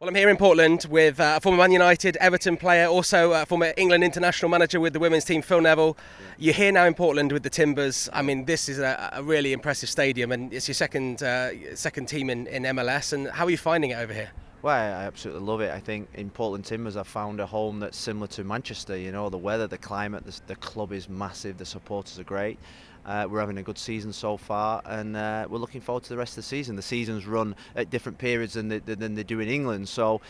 Well, I'm here in Portland with a former Man United, Everton player, also a former England international manager with the women's team, Phil Neville. Yeah. You're here now in Portland with the Timbers. I mean, this is a really impressive stadium, and it's your second team in MLS. And how are you finding it over here? Well, I absolutely love it. I think in Portland Timbers I've found a home that's similar to Manchester. You know, the weather, the climate, the club is massive, the supporters are great. We're having a good season so far, and we're looking forward to the rest of the season. The seasons run at different periods than they do in England, so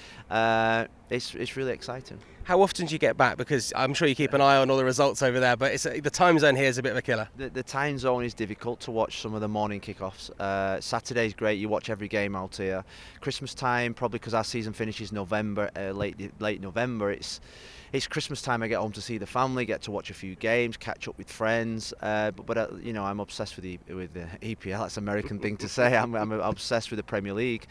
it's really exciting. How often do you get back? Because I'm sure you keep an eye on all the results over there, but the time zone here is a bit of a killer. The time zone is difficult to watch some of the morning kickoffs. Saturday's great, you watch every game out here. Christmas time, probably because our season finishes November, late November, it's Christmas time. I get home to see the family, get to watch a few games, catch up with friends. But you know, I'm obsessed with the EPL. That's an American thing to say. I'm obsessed with the Premier League.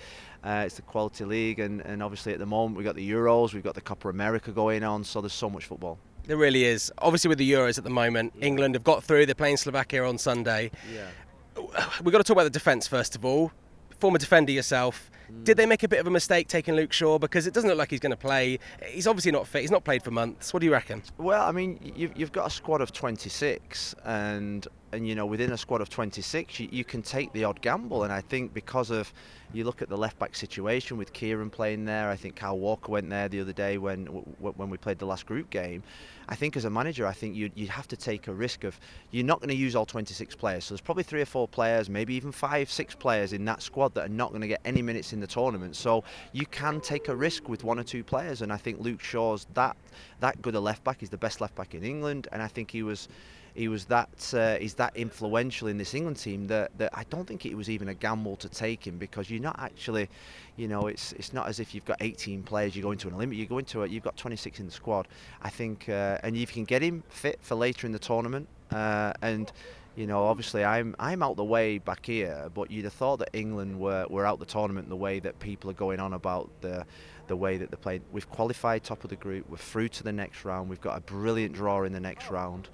It's the quality league, and obviously at the moment we've got the Euros, we've got the Copa America going on, so there's so much football. There really is. Obviously with the Euros at the moment, yeah. England have got through. They're playing Slovakia on Sunday. Yeah. We've got to talk about the defence first of all. Former defender yourself. Did they make a bit of a mistake taking Luke Shaw? Because it doesn't look like he's going to play. He's obviously not fit. He's not played for months. What do you reckon? Well, I mean, you've got a squad of 26, and you know, within a squad of 26, you can take the odd gamble. And I think because of, you look at the left back situation with Kieran playing there. I think Kyle Walker went there the other day when we played the last group game. I think as a manager, I think you'd have to take a risk of, you're not going to use all 26 players. So there's probably 3 or 4 players, maybe even 5, 6 players in that squad that are not going to get any minutes in the tournament. So you can take a risk with 1 or 2 players, and I think Luke Shaw's that good a left back. He's the best left back in England, and I think he's that influential in this England team that I don't think it was even a gamble to take him, because you're not actually, you know, it's not as if you've got 18 players, you go into an limit, you've got 26 in the squad. I think, and you can get him fit for later in the tournament, and you know, obviously I'm out the way back here, but you'd have thought that England were out the tournament the way that people are going on about the way that they played. We've qualified top of the group, we're through to the next round, we've got a brilliant draw in the next round.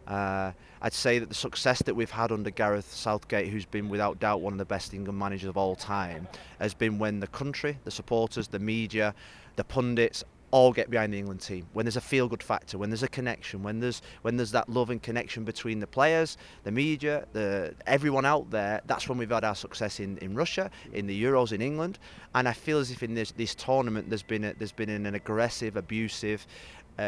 I'd say that the success that we've had under Gareth Southgate, who's been without doubt one of the best England managers of all time, has been when the country, the supporters, the media, the pundits all get behind the England team. When there's a feel-good factor, when there's a connection, when there's that love and connection between the players, the media, everyone out there. That's when we've had our success in Russia, in the Euros in England, and I feel as if in this tournament there's been an aggressive, abusive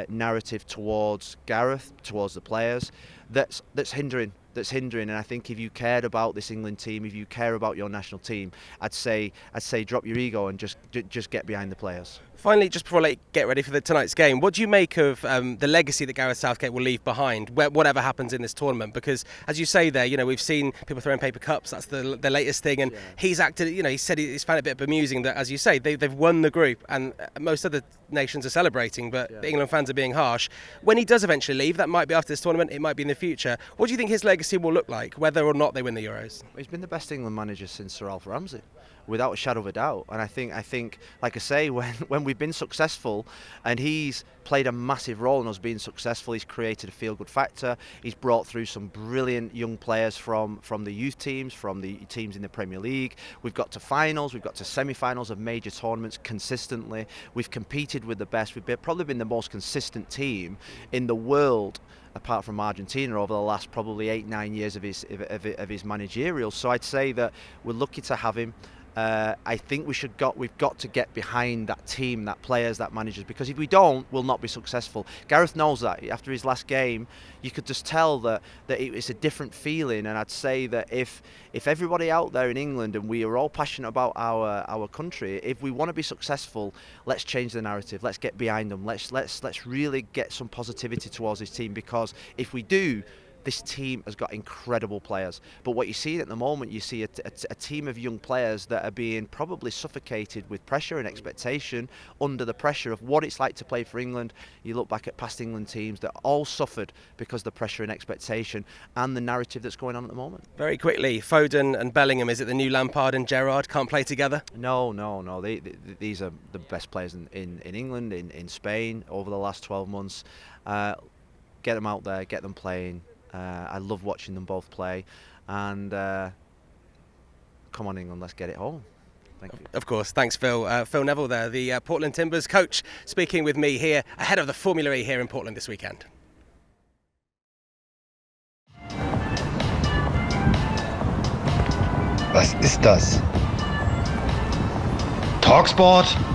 narrative towards Gareth, towards the players, that's hindering. And I think if you cared about this England team, if you care about your national team, I'd say drop your ego and just get behind the players. Finally, just before I get ready for tonight's game, what do you make of the legacy that Gareth Southgate will leave behind, whatever happens in this tournament? Because, as you say there, you know, we've seen people throwing paper cups. That's the latest thing, and yeah. He's acted. You know, he said he's found it a bit bemusing that, as you say, they've won the group, and most other nations are celebrating, but yeah. The England fans are being harsh. When he does eventually leave, that might be after this tournament, it might be in the future. What do you think his legacy will look like, whether or not they win the Euros? He's been the best England manager since Sir Alf Ramsey, without a shadow of a doubt. And I think, like I say, when we've been successful, and he's played a massive role in us being successful, he's created a feel-good factor. He's brought through some brilliant young players from the youth teams, from the teams in the Premier League. We've got to finals, we've got to semi-finals of major tournaments consistently. We've competed with the best. We've probably been the most consistent team in the world, apart from Argentina, over the last probably 8-9 years of his managerial. So I'd say that we're lucky to have him. I think we've got to get behind that team, that players, that managers, because if we don't, we'll not be successful. Gareth knows that. After his last game, you could just tell that it's a different feeling, and I'd say that if everybody out there in England, and we are all passionate about our country, if we want to be successful, let's change the narrative. Let's get behind them. Let's really get some positivity towards this team, because if we do, this team has got incredible players. But what you see at the moment, you see a team of young players that are being probably suffocated with pressure and expectation, under the pressure of what it's like to play for England. You look back at past England teams that all suffered because of the pressure and expectation and the narrative that's going on at the moment. Very quickly, Foden and Bellingham, is it the new Lampard and Gerrard can't play together? No. These are the best players in England, in Spain over the last 12 months. Get them out there, get them playing. I love watching them both play, and come on England, let's get it home. Thank you. Of course. Thanks, Phil. Phil Neville there, the Portland Timbers coach, speaking with me here ahead of the Formula E here in Portland this weekend. Was ist das? talkSPORT?